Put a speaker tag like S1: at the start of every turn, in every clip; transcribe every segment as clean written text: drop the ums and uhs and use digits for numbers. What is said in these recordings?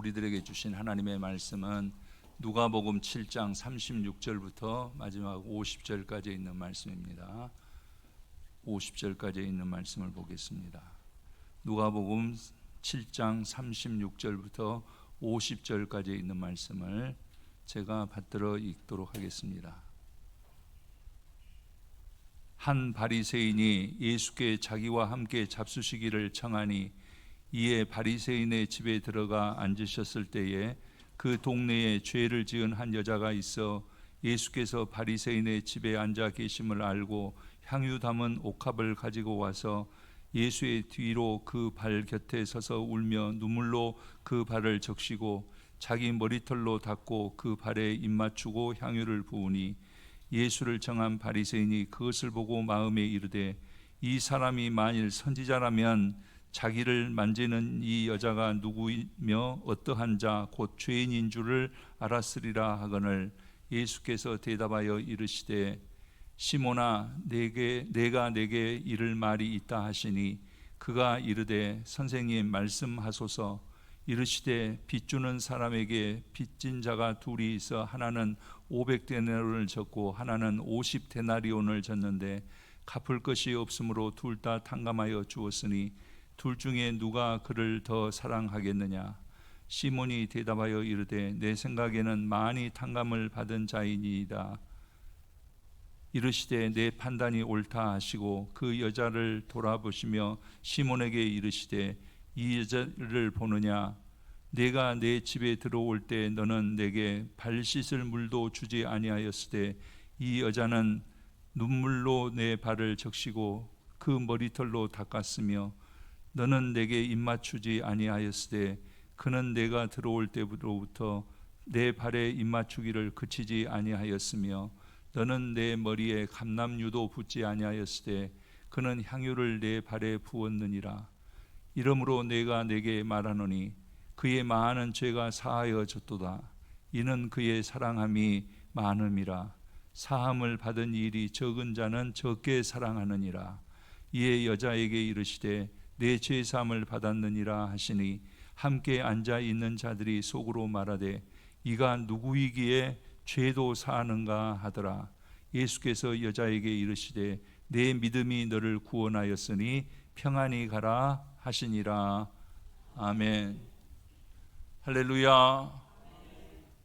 S1: 우리들에게 주신 하나님의 말씀은 누가복음 7장 36절부터 마지막 50절까지 있는 말씀입니다. 50절까지 있는 말씀을 보겠습니다. 누가복음 7장 36절부터 50절까지 있는 말씀을 제가 받들어 읽도록 하겠습니다. 한 바리새인이 예수께 자기와 함께 잡수시기를 청하니 이에 바리새인의 집에 들어가 앉으셨을 때에 그 동네에 죄를 지은 한 여자가 있어 예수께서 바리새인의 집에 앉아 계심을 알고 향유 담은 옥합을 가지고 와서 예수의 뒤로 그 발 곁에 서서 울며 눈물로 그 발을 적시고 자기 머리털로 닦고 그 발에 입맞추고 향유를 부으니 예수를 청한 바리새인이 그것을 보고 마음에 이르되 이 사람이 만일 선지자라면 자기를 만지는 이 여자가 누구이며 어떠한 자 곧 죄인인 줄을 알았으리라 하거늘 예수께서 대답하여 이르시되 시몬아 내가 내게 이를 말이 있다 하시니 그가 이르되 선생님 말씀하소서. 이르시되 빚주는 사람에게 빚진 자가 둘이 있어 하나는 500데나리온을 졌고 하나는 50데나리온을 졌는데 갚을 것이 없으므로 둘 다 탕감하여 주었으니 둘 중에 누가 그를 더 사랑하겠느냐. 시몬이 대답하여 이르되 내 생각에는 많이 탕감을 받은 자이니이다. 이르시되 내 판단이 옳다 하시고 그 여자를 돌아보시며 시몬에게 이르시되 이 여자를 보느냐. 내가 내 집에 들어올 때 너는 내게 발 씻을 물도 주지 아니하였으되 이 여자는 눈물로 내 발을 적시고 그 머리털로 닦았으며 너는 내게 입맞추지 아니하였으되 그는 내가 들어올 때로부터 내 발에 입맞추기를 그치지 아니하였으며 너는 내 머리에 감람유도 붓지 아니하였으되 그는 향유를 내 발에 부었느니라. 이러므로 내가 내게 말하노니 그의 많은 죄가 사하여졌도다. 이는 그의 사랑함이 많음이라. 사함을 받은 일이 적은 자는 적게 사랑하느니라. 이에 여자에게 이르시되 내 죄사함을 받았느니라 하시니 함께 앉아 있는 자들이 속으로 말하되 이가 누구이기에 죄도 사하는가 하더라. 예수께서 여자에게 이르시되 내 믿음이 너를 구원하였으니 평안히 가라 하시니라. 아멘. 할렐루야.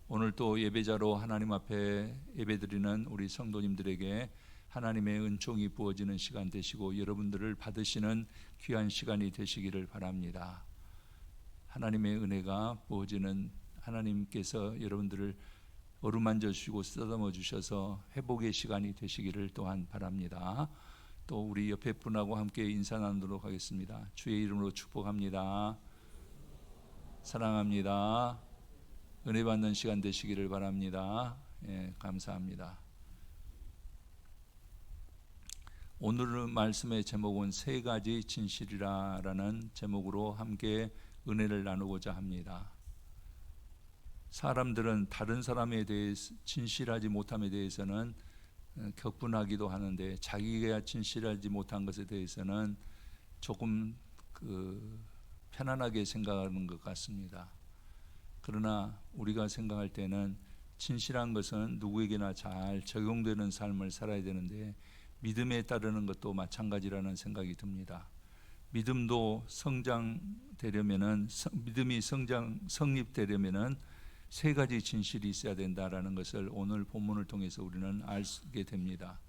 S1: 오늘 또 예배자로 하나님 앞에 예배드리는 우리 성도님들에게 하나님의 은총이 부어지는 시간 되시고 여러분들을 받으시는 귀한 시간이 되시기를 바랍니다. 하나님의 은혜가 부어지는, 하나님께서 여러분들을 어루만져 주시고 쓰다듬어 주셔서 회복의 시간이 되시기를 또한 바랍니다. 또 우리 옆에 분하고 함께 인사 나누도록 하겠습니다. 주의 이름으로 축복합니다. 사랑합니다. 은혜 받는 시간 되시기를 바랍니다. 감사합니다. 오늘 말씀의 제목은 세 가지 진실이라는 제목으로 함께 은혜를 나누고자 합니다. 사람들은 다른 사람에 대해서 진실하지 못함에 대해서는 격분하기도 하는데 자기가 진실하지 못한 것에 대해서는 조금 편안하게 생각하는 것 같습니다. 그러나 우리가 생각할 때는 진실한 것은 누구에게나 잘 적용되는 삶을 살아야 되는데 믿음에 따르는 것도 마찬가지라는 생각이 듭니다. 믿음도 성장되려면은, 믿음이 성립되려면은 세 가지 진실이 있어야 된다라는 것을 오늘 본문을 통해서 우리는 알게 됩니다.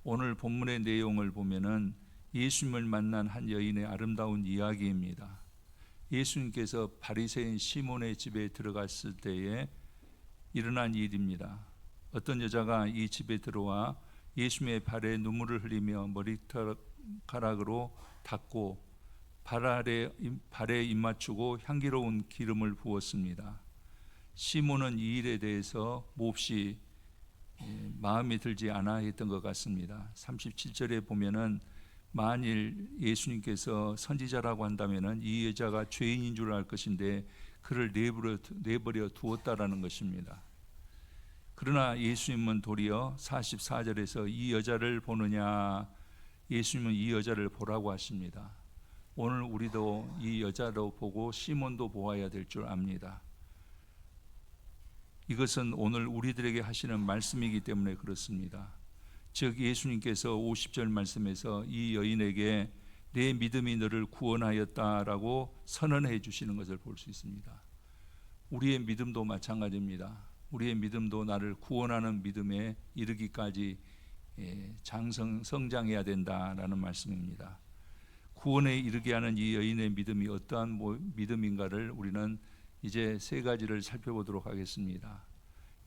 S1: 오늘 본문의 내용을 보면은 예수님을 만난 한 여인의 아름다운 이야기입니다. 예수님께서 바리새인 시몬의 집에 들어갔을 때에 일어난 일입니다. 어떤 여자가 이 집에 들어와 예수님의 발에 눈물을 흘리며 머리카락으로 닦고 발에 입맞추고 향기로운 기름을 부었습니다. 시몬은 이 일에 대해서 몹시 마음에 들지 않아 했던 것 같습니다. 37절에 보면은 만일 예수님께서 선지자라고 한다면은 이 여자가 죄인인 줄 알 것인데 그를 내버려 두었다라는 것입니다. 그러나 예수님은 도리어 44절에서 이 여자를 보느냐, 예수님은 이 여자를 보라고 하십니다. 오늘 우리도 이 여자로 보고 시몬도 보아야 될 줄 압니다. 이것은 오늘 우리들에게 하시는 말씀이기 때문에 그렇습니다. 즉 예수님께서 50절 말씀에서 이 여인에게 내 믿음이 너를 구원하였다라고 선언해 주시는 것을 볼 수 있습니다. 우리의 믿음도 마찬가지입니다. 우리의 믿음도 나를 구원하는 믿음에 이르기까지 성장해야 된다라는 말씀입니다. 구원에 이르게 하는 이 여인의 믿음이 어떠한 믿음인가를 우리는 이제 세 가지를 살펴보도록 하겠습니다.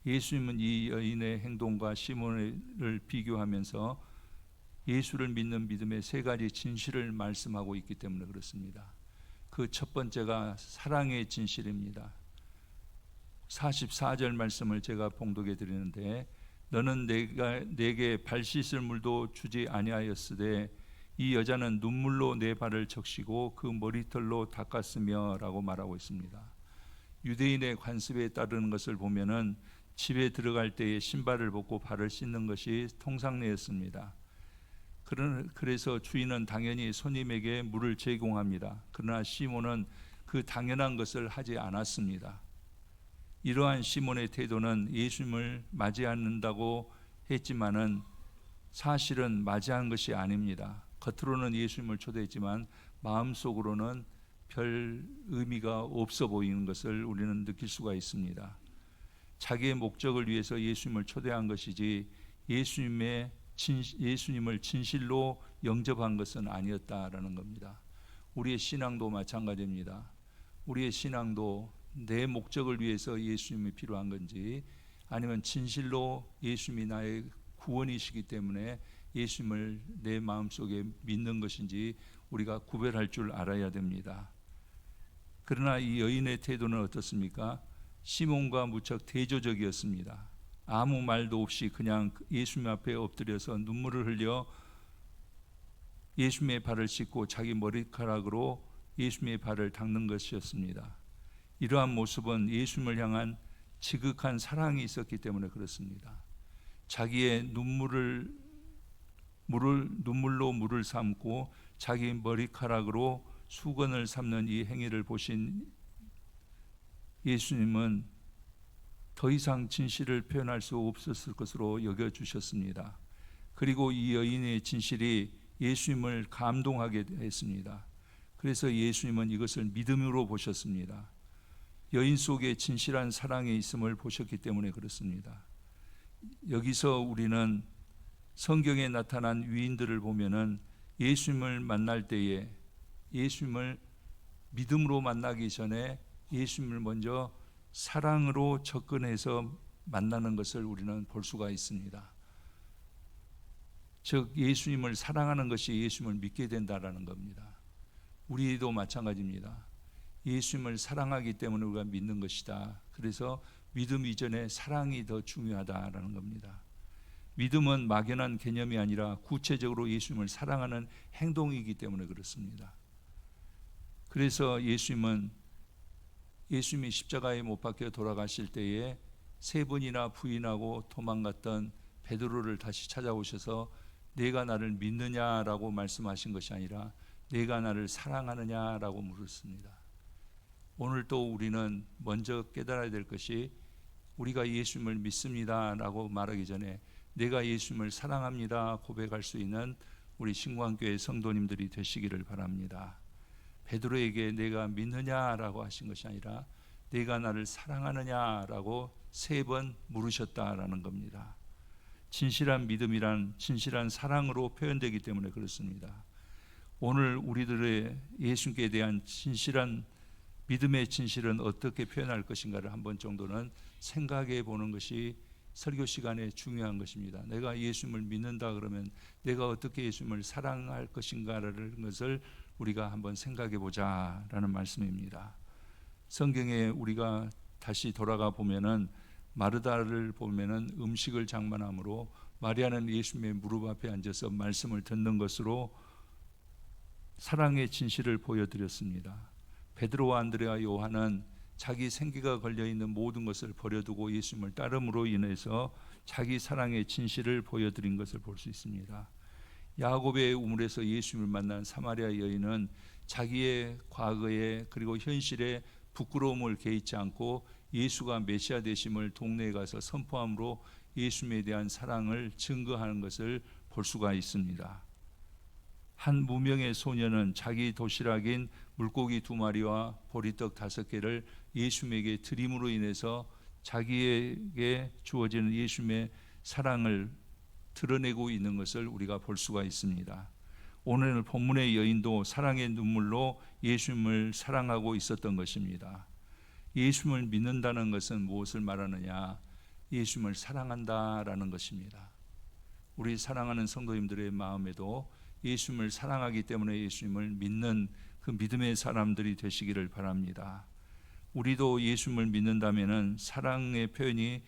S1: 예수님은 이 여인의 행동과 시몬을 비교하면서 예수를 믿는 믿음의 세 가지 진실을 말씀하고 있기 때문에 그렇습니다. 그 첫 번째가 사랑의 진실입니다. 44절 말씀을 제가 봉독해 드리는데, 너는 내게 발 씻을 물도 주지 아니하였으되 이 여자는 눈물로 내 발을 적시고 그 머리털로 닦았으며 라고 말하고 있습니다. 유대인의 관습에 따르는 것을 보면은 집에 들어갈 때에 신발을 벗고 발을 씻는 것이 통상례였습니다. 그래서 주인은 당연히 손님에게 물을 제공합니다. 그러나 시몬은 그 당연한 것을 하지 않았습니다. 이러한 시몬의 태도는 예수님을 맞이 않는다고 했지만은 사실은 맞이한 것이 아닙니다. 겉으로는 예수님을 초대했지만 마음속으로는 별 의미가 없어 보이는 것을 우리는 느낄 수가 있습니다. 자기의 목적을 위해서 예수님을 초대한 것이지 예수님을 진실로 영접한 것은 아니었다라는 겁니다. 우리의 신앙도 마찬가지입니다. 우리의 신앙도 내 목적을 위해서 예수님이 필요한 건지, 아니면 진실로 예수님이 나의 구원이시기 때문에 예수님을 내 마음속에 믿는 것인지 우리가 구별할 줄 알아야 됩니다. 그러나 이 여인의 태도는 어떻습니까? 시몬과 무척 대조적이었습니다. 아무 말도 없이 그냥 예수님 앞에 엎드려서 눈물을 흘려 예수님의 발을 씻고 자기 머리카락으로 예수님의 발을 닦는 것이었습니다. 이러한 모습은 예수님을 향한 지극한 사랑이 있었기 때문에 그렇습니다. 자기의 눈물로 물을 삼고 자기 머리카락으로 수건을 삼는 이 행위를 보신 예수님은 더 이상 진실을 표현할 수 없었을 것으로 여겨주셨습니다. 그리고 이 여인의 진실이 예수님을 감동하게 했습니다. 그래서 예수님은 이것을 믿음으로 보셨습니다. 여인 속에 진실한 사랑이 있음을 보셨기 때문에 그렇습니다. 여기서 우리는 성경에 나타난 위인들을 보면은 예수님을 만날 때에 예수님을 믿음으로 만나기 전에 예수님을 먼저 사랑으로 접근해서 만나는 것을 우리는 볼 수가 있습니다. 즉 예수님을 사랑하는 것이 예수님을 믿게 된다라는 겁니다. 우리도 마찬가지입니다. 예수님을 사랑하기 때문에 우리가 믿는 것이다. 그래서 믿음 이전에 사랑이 더 중요하다라는 겁니다. 믿음은 막연한 개념이 아니라 구체적으로 예수님을 사랑하는 행동이기 때문에 그렇습니다. 그래서 예수님이 십자가에 못 박혀 돌아가실 때에 세 번이나 부인하고 도망갔던 베드로를 다시 찾아오셔서 내가 나를 믿느냐라고 말씀하신 것이 아니라 내가 나를 사랑하느냐라고 물었습니다. 오늘 또 우리는 먼저 깨달아야 될 것이, 우리가 예수님을 믿습니다라고 말하기 전에 내가 예수님을 사랑합니다 고백할 수 있는 우리 신광교회 성도님들이 되시기를 바랍니다. 베드로에게 내가 믿느냐라고 하신 것이 아니라 내가 나를 사랑하느냐라고 3번 물으셨다라는 겁니다. 진실한 믿음이란 진실한 사랑으로 표현되기 때문에 그렇습니다. 오늘 우리들의 예수님께 대한 진실한 믿음의 진실은 어떻게 표현할 것인가를 한 번 정도는 생각해 보는 것이 설교 시간에 중요한 것입니다. 내가 예수님을 믿는다 그러면 내가 어떻게 예수님을 사랑할 것인가라는 것을 우리가 한번 생각해 보자라는 말씀입니다. 성경에 우리가 다시 돌아가 보면은 마르다를 보면은 음식을 장만함으로 마리아는 예수님의 무릎 앞에 앉아서 말씀을 듣는 것으로 사랑의 진실을 보여드렸습니다. 베드로와 안드레와 요한은 자기 생기가 걸려있는 모든 것을 버려두고 예수님을 따름으로 인해서 자기 사랑의 진실을 보여드린 것을 볼 수 있습니다. 야곱의 우물에서 예수님을 만난 사마리아 여인은 자기의 과거에 그리고 현실에 부끄러움을 개의치 않고 예수가 메시아 되심을 동네에 가서 선포함으로 예수님에 대한 사랑을 증거하는 것을 볼 수가 있습니다. 한 무명의 소녀는 자기 도시락인 물고기 2마리와 보리떡 5개를 예수님에게 드림으로 인해서 자기에게 주어지는 예수님의 사랑을 드러내고 있는 것을 우리가 볼 수가 있습니다. 오늘 본문의 여인도 사랑의 눈물로 예수님을 사랑하고 있었던 것입니다. 예수님을 믿는다는 것은 무엇을 말하느냐? 예수님을 사랑한다라는 것입니다. 우리 사랑하는 성도님들의 마음에도 예수님을 사랑하기 때문에 예수님을 믿는 그 믿음의 사람들이 되시기를 바랍니다. 우리도 예수님을 믿는다면은 사랑의 표현이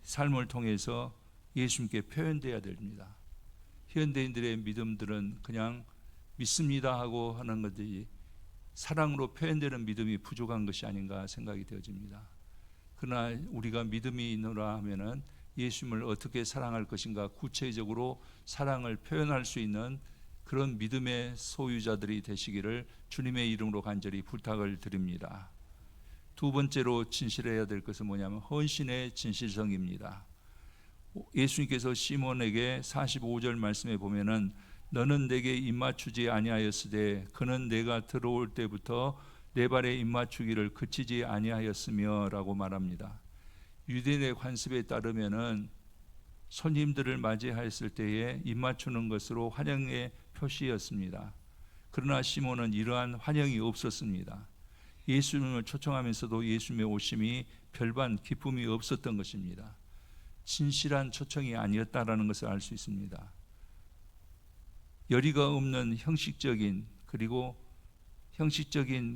S1: 삶을 통해서 예수님께 표현돼야 됩니다. 현대인들의 믿음들은 그냥 믿습니다 하고 하는 것들이 사랑으로 표현되는 믿음이 부족한 것이 아닌가 생각이 되어집니다. 그러나 우리가 믿음이 있노라 하면은 예수님을 어떻게 사랑할 것인가 구체적으로 사랑을 표현할 수 있는 그런 믿음의 소유자들이 되시기를 주님의 이름으로 간절히 부탁을 드립니다. 두 번째로 진실해야 될 것은 뭐냐면 헌신의 진실성입니다. 예수님께서 시몬에게 45절 말씀에 보면은 너는 내게 입맞추지 아니하였으되 그는 내가 들어올 때부터 내 발에 입맞추기를 그치지 아니하였으며 라고 말합니다. 유대인의 관습에 따르면은 손님들을 맞이하였을 때에 입맞추는 것으로 환영의 표시였습니다. 그러나 시몬은 이러한 환영이 없었습니다. 예수님을 초청하면서도 예수님의 오심이 별반 기쁨이 없었던 것입니다. 진실한 초청이 아니었다라는 것을 알 수 있습니다. 열의가 없는 형식적인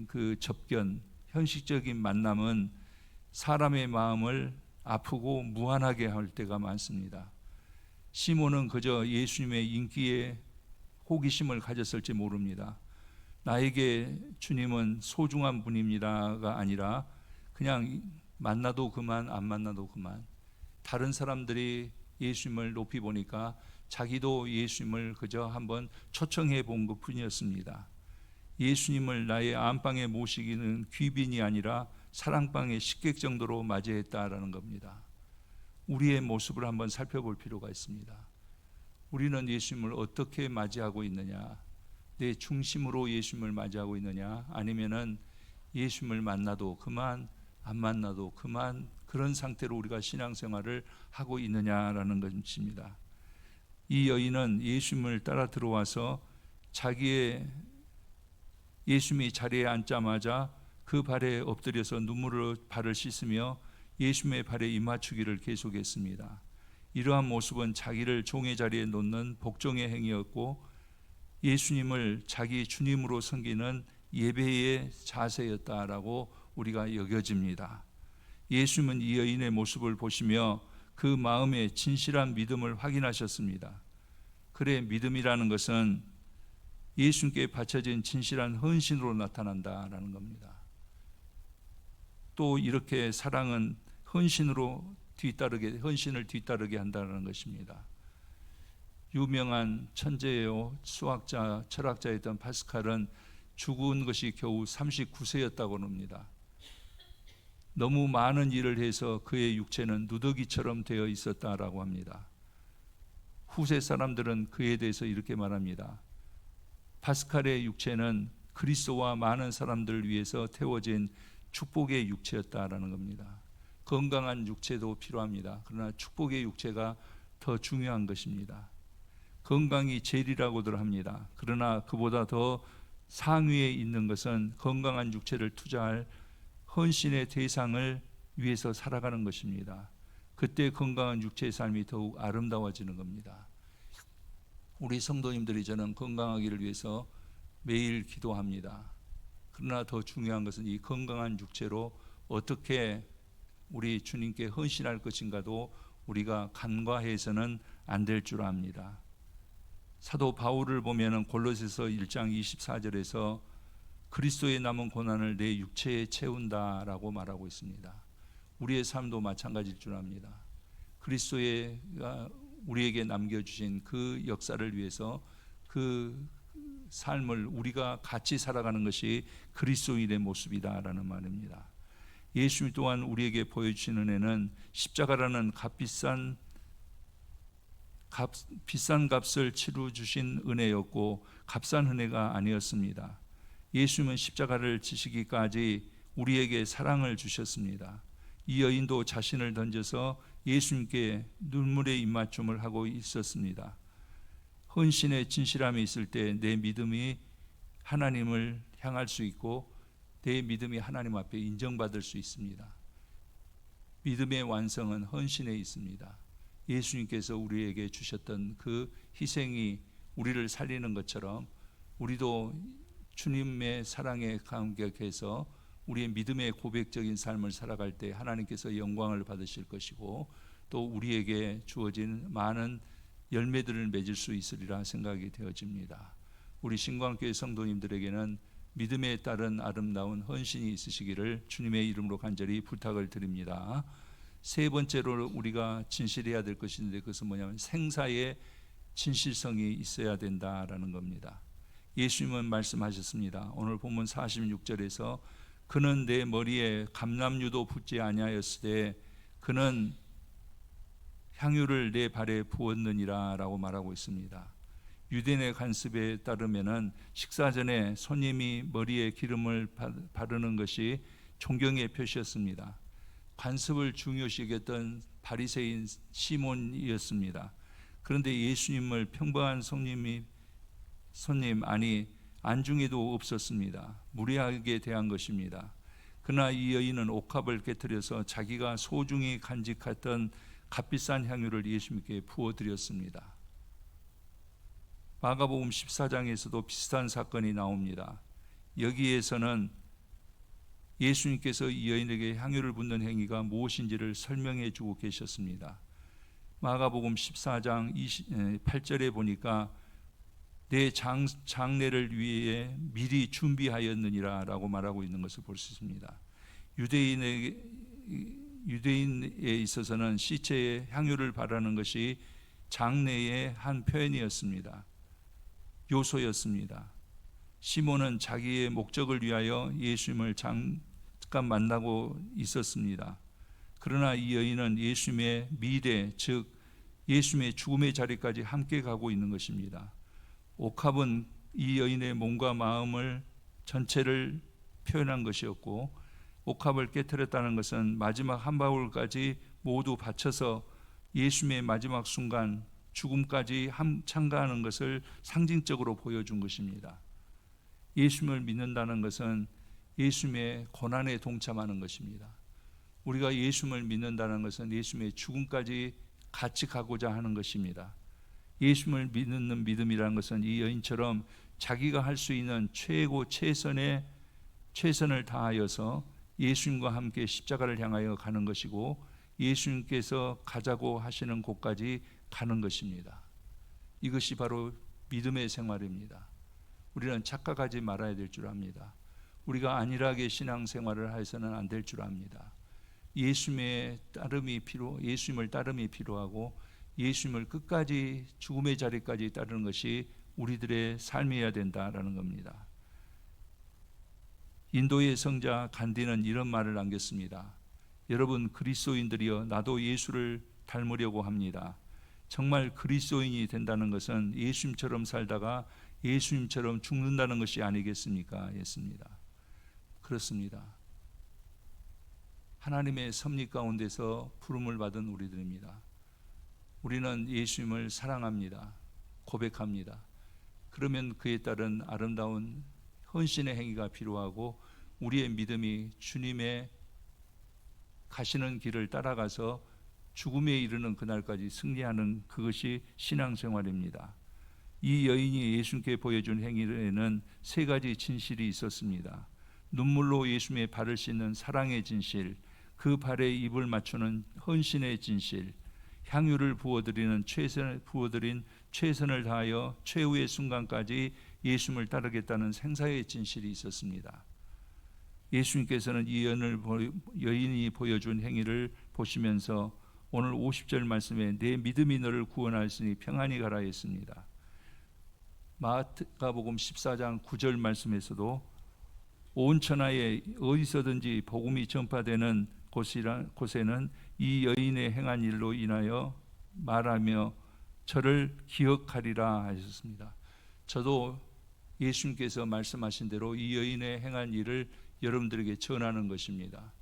S1: 그 접견, 형식적인 만남은 사람의 마음을 아프고 무한하게 할 때가 많습니다. 시몬은 그저 예수님의 인기에 호기심을 가졌을지 모릅니다. 나에게 주님은 소중한 분입니다가 아니라 그냥 만나도 그만 안 만나도 그만, 다른 사람들이 예수님을 높이 보니까 자기도 예수님을 그저 한번 초청해 본 것 뿐이었습니다. 예수님을 나의 안방에 모시기는 귀빈이 아니라 사랑방의 식객 정도로 맞이했다라는 겁니다. 우리의 모습을 한번 살펴볼 필요가 있습니다. 우리는 예수님을 어떻게 맞이하고 있느냐? 내 중심으로 예수님을 맞이하고 있느냐? 아니면은 예수님을 만나도 그만, 안 만나도 그만, 그런 상태로 우리가 신앙생활을 하고 있느냐라는 것입니다. 이 여인은 예수님을 따라 들어와서 자기의 예수님이 자리에 앉자마자 그 발에 엎드려서 눈물로 발을 씻으며 예수님의 발에 입맞추기를 계속했습니다. 이러한 모습은 자기를 종의 자리에 놓는 복종의 행위였고 예수님을 자기 주님으로 섬기는 예배의 자세였다라고 우리가 여겨집니다. 예수님은 이 여인의 모습을 보시며 그 마음의 진실한 믿음을 확인하셨습니다. 그래, 믿음이라는 것은 예수님께 바쳐진 진실한 헌신으로 나타난다라는 겁니다. 또 이렇게 사랑은 헌신을 뒤따르게 한다는 것입니다. 유명한 천재요 수학자, 철학자였던 파스칼은 죽은 것이 겨우 39세였다고 합니다. 너무 많은 일을 해서 그의 육체는 누더기처럼 되어 있었다라고 합니다. 후세 사람들은 그에 대해서 이렇게 말합니다. 파스칼의 육체는 그리스도와 많은 사람들을 위해서 태워진 축복의 육체였다라는 겁니다. 건강한 육체도 필요합니다. 그러나 축복의 육체가 더 중요한 것입니다. 건강이 제일이라고들 합니다. 그러나 그보다 더 상위에 있는 것은 건강한 육체를 투자할 헌신의 대상을 위해서 살아가는 것입니다. 그때 건강한 육체의 삶이 더욱 아름다워지는 겁니다. 우리 성도님들이 저는 건강하기를 위해서 매일 기도합니다. 그러나 더 중요한 것은 이 건강한 육체로 어떻게 우리 주님께 헌신할 것인가도 우리가 간과해서는 안 될 줄 압니다. 사도 바울을 보면은 골로새서 1장 24절에서 그리스도의 남은 고난을 내 육체에 채운다라고 말하고 있습니다. 우리의 삶도 마찬가지일 줄 압니다. 그리스도가 우리에게 남겨주신 그 역사를 위해서 그 삶을 우리가 같이 살아가는 것이 그리스도인의 모습이다라는 말입니다. 예수님 또한 우리에게 보여주신 은혜는 십자가라는 비싼 값을 치루 주신 은혜였고 값싼 은혜가 아니었습니다. 예수님은 십자가를 지시기까지 우리에게 사랑을 주셨습니다. 이 여인도 자신을 던져서 예수님께 눈물의 입맞춤을 하고 있었습니다. 헌신의 진실함이 있을 때 내 믿음이 하나님을 향할 수 있고 내 믿음이 하나님 앞에 인정받을 수 있습니다. 믿음의 완성은 헌신에 있습니다. 예수님께서 우리에게 주셨던 그 희생이 우리를 살리는 것처럼 우리도 주님의 사랑에 감격해서 우리의 믿음의 고백적인 삶을 살아갈 때 하나님께서 영광을 받으실 것이고 또 우리에게 주어진 많은 열매들을 맺을 수 있으리라 생각이 되어집니다. 우리 신광교회 성도님들에게는 믿음에 따른 아름다운 헌신이 있으시기를 주님의 이름으로 간절히 부탁을 드립니다. 세 번째로 우리가 진실해야 될 것인데 그것은 뭐냐면 생사의 진실성이 있어야 된다라는 겁니다. 예수님은 말씀하셨습니다. 오늘 본문 46절에서 그는 내 머리에 감람유도 붓지 아니하였으되 그는 향유를 내 발에 부었느니라 라고 말하고 있습니다. 유대인의 관습에 따르면 식사 전에 손님이 머리에 기름을 바르는 것이 존경의 표시였습니다. 관습을 중요시 여겼던 바리새인 시몬이었습니다. 그런데 예수님을 평범한 손님 아니 안중에도 없었습니다. 무례하게 대한 것입니다. 그러나 이 여인은 옥합을 깨뜨려서 자기가 소중히 간직했던 값비싼 향유를 예수님께 부어드렸습니다. 마가복음 14장에서도 비슷한 사건이 나옵니다. 여기에서는 예수님께서 이 여인에게 향유를 붓는 행위가 무엇인지를 설명해 주고 계셨습니다. 마가복음 14장 8절에 보니까 내 장례를 위해 미리 준비하였느니라 라고 말하고 있는 것을 볼 수 있습니다. 유대인에 있어서는 시체에 향유를 바르는 것이 장례의 한 표현이었습니다. 요소였습니다. 시몬은 자기의 목적을 위하여 예수님을 잠깐 만나고 있었습니다. 그러나 이 여인은 예수님의 미래, 즉 예수님의 죽음의 자리까지 함께 가고 있는 것입니다. 옥합은 이 여인의 몸과 마음을 전체를 표현한 것이었고 옥합을 깨뜨렸다는 것은 마지막 한 바울까지 모두 바쳐서 예수님의 마지막 순간 죽음까지 참가하는 것을 상징적으로 보여준 것입니다. 예수님을 믿는다는 것은 예수님의 고난에 동참하는 것입니다. 우리가 예수님을 믿는다는 것은 예수님의 죽음까지 같이 가고자 하는 것입니다. 예수님을 믿는 믿음이라는 것은 이 여인처럼 자기가 할 수 있는 최고 최선을 다하여서 예수님과 함께 십자가를 향하여 가는 것이고 예수님께서 가자고 하시는 곳까지 가는 것입니다. 이것이 바로 믿음의 생활입니다. 우리는 착각하지 말아야 될 줄 압니다. 우리가 안일하게 신앙생활을 해서는 안 될 줄 압니다. 예수님을 따름이 필요하고 예수님을 끝까지 죽음의 자리까지 따르는 것이 우리들의 삶이어야 된다라는 겁니다. 인도의 성자 간디는 이런 말을 남겼습니다. 여러분 그리스도인들이여 나도 예수를 닮으려고 합니다. 정말 그리스도인이 된다는 것은 예수님처럼 살다가 예수님처럼 죽는다는 것이 아니겠습니까? 했습니다. 그렇습니다. 하나님의 섭리 가운데서 부름을 받은 우리들입니다. 우리는 예수님을 사랑합니다. 고백합니다. 그러면 그에 따른 아름다운 헌신의 행위가 필요하고 우리의 믿음이 주님의 가시는 길을 따라가서 죽음에 이르는 그날까지 승리하는 그것이 신앙생활입니다. 이 여인이 예수님께 보여준 행위에는 세 가지 진실이 있었습니다. 눈물로 예수님의 발을 씻는 사랑의 진실, 그 발에 입을 맞추는 헌신의 진실, 향유를 부어드린 최선을 다하여 최후의 순간까지 예수님을 따르겠다는 생사의 진실이 있었습니다. 예수님께서는 이 여인이 보여준 행위를 보시면서 오늘 50절 말씀에 내 믿음이 너를 구원하였으니 평안히 가라 했습니다. 마태복음 14장 9절 말씀에서도 온 천하에 어디서든지 복음이 전파되는 곳에는 이 여인의 행한 일로 인하여 말하며 저를 기억하리라 하셨습니다. 저도 예수님께서 말씀하신 대로 이 여인의 행한 일을 여러분들에게 전하는 것입니다.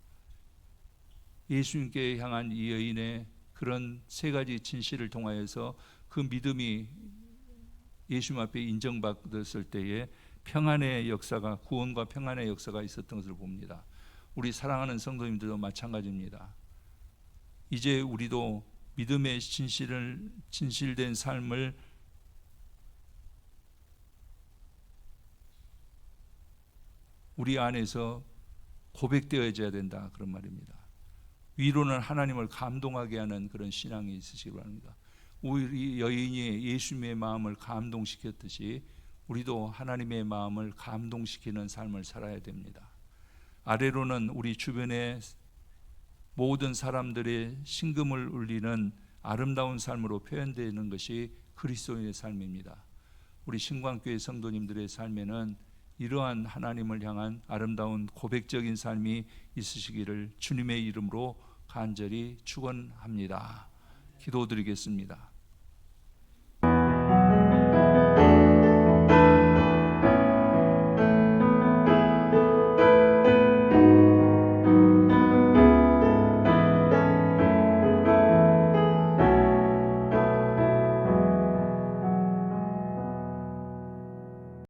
S1: 예수님께 향한 이 여인의 그런 세 가지 진실을 통하여서 그 믿음이 예수님 앞에 인정받았을 때에 평안의 역사가, 구원과 평안의 역사가 있었던 것을 봅니다. 우리 사랑하는 성도님들도 마찬가지입니다. 이제 우리도 믿음의 진실된 삶을 우리 안에서 고백되어져야 된다, 그런 말입니다. 위로는 하나님을 감동하게 하는 그런 신앙이 있으시기 바랍니다. 우리 여인이 예수님의 마음을 감동시켰듯이 우리도 하나님의 마음을 감동시키는 삶을 살아야 됩니다. 아래로는 우리 주변의 모든 사람들의 심금을 울리는 아름다운 삶으로 표현되는 것이 그리스도인의 삶입니다. 우리 신광교회 성도님들의 삶에는 이러한 하나님을 향한 아름다운 고백적인 삶이 있으시기를 주님의 이름으로 간절히 축원합니다. 기도드리겠습니다.